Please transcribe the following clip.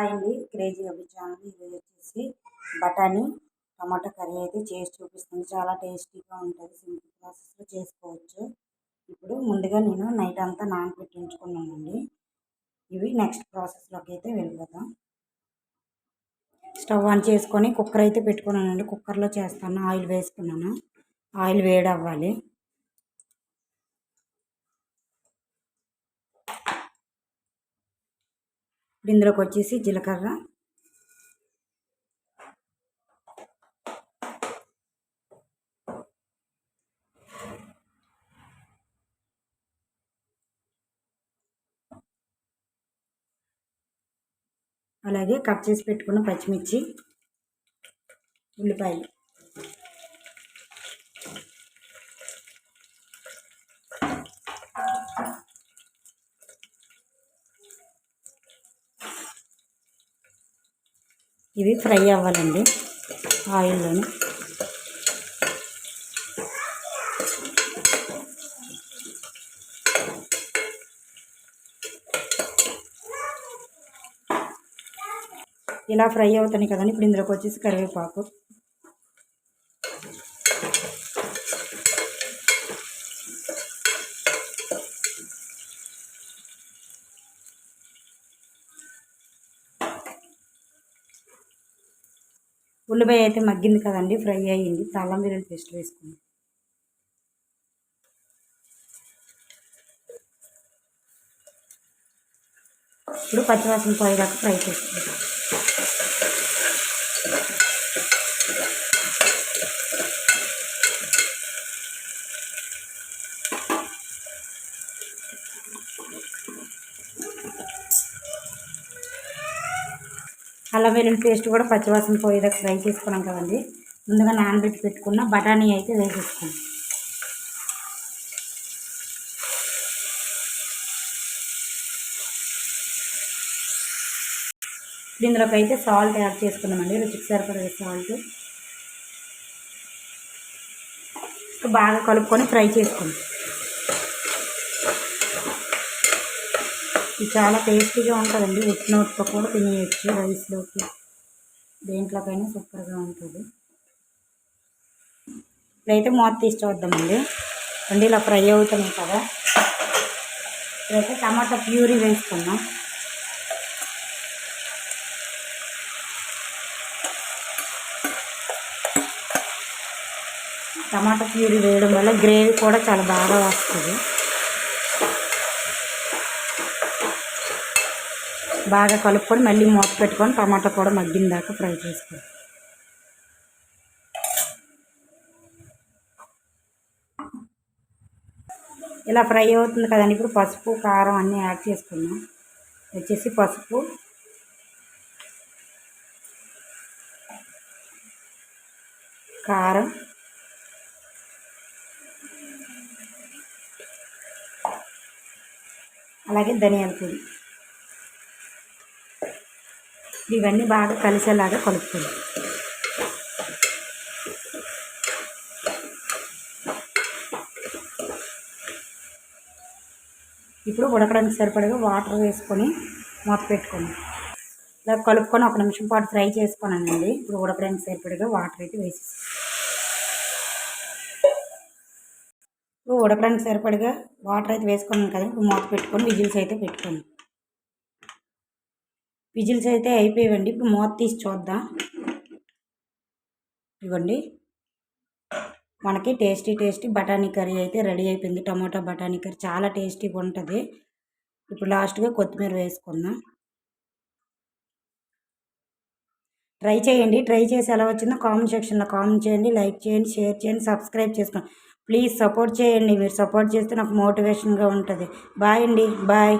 అండి క్రేజీ అభి ఛానల్. ఈరోజు వచ్చేసి బఠానీ టమాటా కర్రీ అయితే చేసి చూపిస్తుంది. చాలా టేస్టీగా ఉంటుంది. సింపుల్ ప్రాసెస్లో చేసుకోవచ్చు. ఇప్పుడు ముందుగా నేను నైట్ అంతా నానబెట్టి ఉంచుకున్నానండి. ఇవి నెక్స్ట్ ప్రాసెస్లోకి అయితే వెళ్ళిపోతాం. స్టవ్ ఆన్ చేసుకొని కుక్కర్ అయితే పెట్టుకున్నానండి. కుక్కర్లో చేస్తాను. ఆయిల్ వేసుకున్నాను. ఆయిల్ వేడి అవ్వాలి. ఇప్పుడు ఇందులోకి వచ్చేసి జీలకర్ర, అలాగే కట్ చేసి పెట్టుకున్న పచ్చిమిర్చి, ఉల్లిపాయలు, ఇవి ఫ్రై అవ్వాలండి ఆయిల్లోని. ఇలా ఫ్రై అవుతాయి కదండి. ఇప్పుడు ఇందులోకి వచ్చేసి కరివేపాకు, ఉల్లిపాయ అయితే మగ్గింది కదండి, ఫ్రై అయ్యింది. అల్లం వెల్లుల్లి పేస్ట్ వేసుకుంది. ఇప్పుడు పచ్చివాసన పోయేదాకా ఫ్రై చేసుకుంటాం. అల్లం వెల్లుల్లి పేస్ట్ కూడా పచ్చివాసన పోయేదాకా ఫ్రై చేసుకున్నాం కదండి. ముందుగా నానబెట్టి పెట్టుకున్న బఠానీ అయితే వేసేసుకున్నాం. ఇందులోకి అయితే సాల్ట్ యాడ్ చేసుకున్నామండి. రుచికి సరిపడే సాల్ట్ బాగా కలుపుకొని ఫ్రై చేసుకున్నాం. ఇది చాలా టేస్టీగా ఉంటుందండి. ఉట్టినోటితో కూడా తినేయచ్చు, రైస్లోకి, దేంట్లోకైనా సూపర్గా ఉంటుంది. ఇప్పుడైతే మూత తీసి చూద్దామండి. అండి ఇలా ఫ్రై అవుతున్నాయి కదా. ఇప్పుడైతే టమాటా ప్యూరీ వేసుకున్నాం. టమాటా ప్యూరీ వేయడం వల్ల గ్రేవీ కూడా చాలా బాగా వస్తుంది. బాగా కలుపుకొని మళ్ళీ మూత పెట్టుకొని టమాటా కూడా మగ్గిన దాకా ఫ్రై చేసుకోవాలి. ఇలా ఫ్రై అవుతుంది కదండి. ఇప్పుడు పసుపు, కారం అన్నీ యాడ్ చేసుకున్నాం. వచ్చేసి పసుపు, కారం, అలాగే ధనియాల పొడి. ఇవన్నీ బాగా కలిసేలాగా కలుపుకుందాం. ఇప్పుడు ఉడకడానికి సరిపడగా వాటర్ వేసుకొని మూత పెట్టుకోండి. ఇలా కలుపుకొని 1 నిమిషం పాటు ఫ్రై చేసుకోనండి. ఇప్పుడు ఉడకడానికి సరిపడగా వాటర్ అయితే వేసేసి, ఇప్పుడు ఉడకడానికి సరిపడగా వాటర్ అయితే వేసుకున్నాం కదా. ఇప్పుడు మూత పెట్టుకొని విజిల్స్ అయితే పెట్టుకోండి. విజిల్స్ అయితే అయిపోయాయండి. ఇప్పుడు మూత తీసి చూద్దాం. ఇవ్వండి, మనకి టేస్టీ బఠానీ కర్రీ అయితే రెడీ అయిపోయింది. టమాటా బఠానీ కర్రీ చాలా టేస్టీగా ఉంటుంది. ఇప్పుడు లాస్ట్గా కొత్తిమీర వేసుకుందాం. ట్రై చేయండి. ట్రై చేసి ఎలా వచ్చిందో కామెంట్ సెక్షన్లో కామెంట్ చేయండి. లైక్ చేయండి, షేర్ చేయండి, సబ్స్క్రైబ్ చేసుకోండి. ప్లీజ్ సపోర్ట్ చేయండి. మీరు సపోర్ట్ చేస్తే నాకు మోటివేషన్గా ఉంటుంది. బాయ్ అండి, బాయ్.